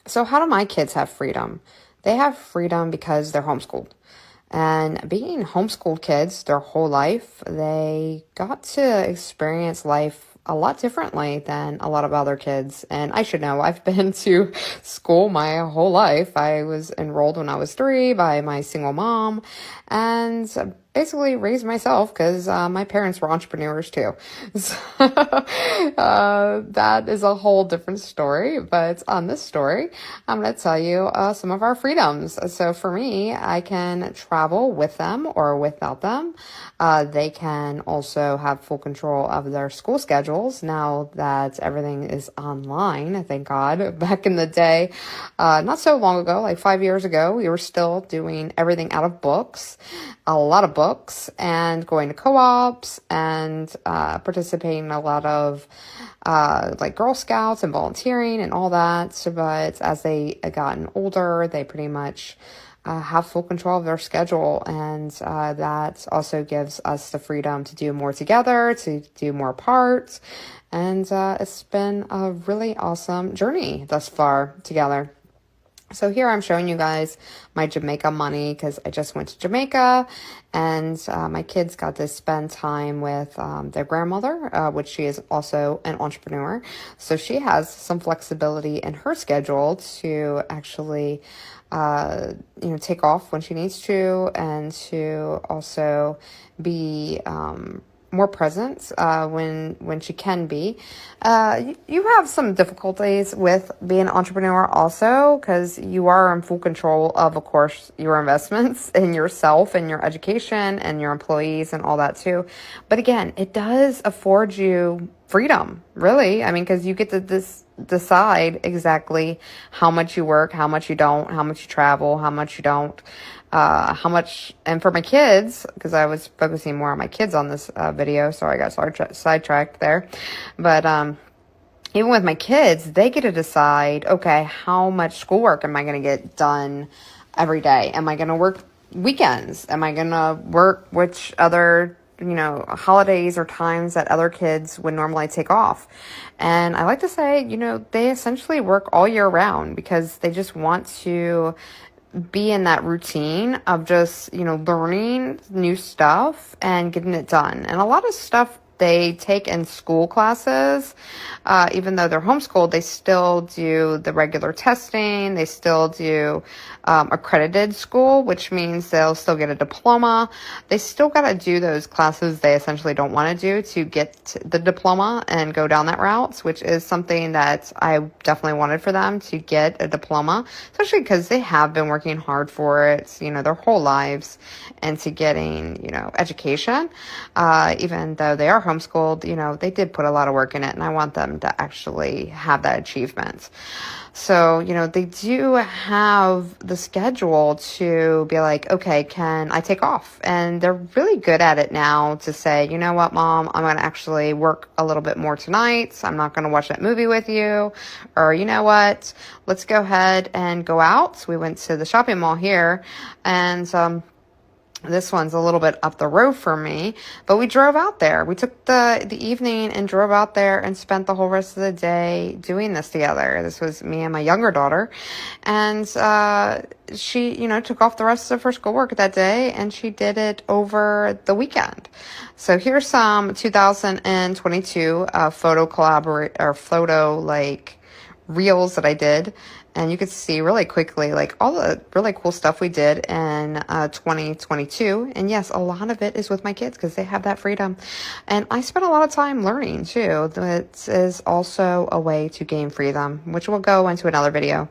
So, how do my kids have freedom? They have freedom because they're homeschooled. And being homeschooled kids their whole life, they got to experience life a lot differently than a lot of other kids. And I should know, I've been to school my whole life. I was enrolled when I was 3 by my single mom and basically raised myself because my parents were entrepreneurs too. So that is a whole different story. But on this story, I'm going to tell you some of our freedoms. So for me, I can travel with them or without them. They can also have full control of their school schedules now that everything is online, thank God. Back in the day, not so long ago, like 5 years ago, we were still doing everything out of books, a lot of books, and going to co-ops and participating in a lot of like Girl Scouts and volunteering and all that. So, but as they gotten older, they pretty much have full control of their schedule, and that also gives us the freedom to do more together, to do more parts, and it's been a really awesome journey thus far together. So here I'm showing you guys my Jamaica money because I just went to Jamaica and my kids got to spend time with their grandmother, which she is also an entrepreneur. So she has some flexibility in her schedule to actually, take off when she needs to and to also be more present when she can be. You have some difficulties with being an entrepreneur also because you are in full control of course, your investments in yourself and your education and your employees and all that too. But again, it does afford you freedom, really. I mean, because you get to decide exactly how much you work, how much you don't, how much you travel, how much you don't. How much, and for my kids, because I was focusing more on my kids on this video, so I got sidetracked there. But even with my kids, they get to decide, okay, how much schoolwork am I going to get done every day? Am I going to work weekends? Am I going to work which other holidays or times that other kids would normally take off? And I like to say, they essentially work all year round because they just want to be in that routine of just, learning new stuff and getting it done. And a lot of stuff they take in school classes, even though they're homeschooled, they still do the regular testing. They still do accredited school, which means they'll still get a diploma. They still got to do those classes they essentially don't want to do to get the diploma and go down that route, which is something that I definitely wanted for them to get a diploma, especially because they have been working hard for it, their whole lives, and to getting, education, even though they are homeschooled, they did put a lot of work in it, and I want them to actually have that achievement. So, they do have the schedule to be like, okay, can I take off? And they're really good at it now to say, you know what, Mom, I'm going to actually work a little bit more tonight. I'm not going to watch that movie with you. Or, you know what, let's go ahead and go out. So we went to the shopping mall here, and this one's a little bit up the road for me, but we drove out there. We took the evening and drove out there and spent the whole rest of the day doing this together. This was me and my younger daughter. And she, took off the rest of her schoolwork that day, and she did it over the weekend. So here's some 2022 photo reels that I did. And you could see really quickly, like, all the really cool stuff we did in 2022. And yes, a lot of it is with my kids because they have that freedom. And I spent a lot of time learning, too. It is also a way to gain freedom, which we'll go into another video.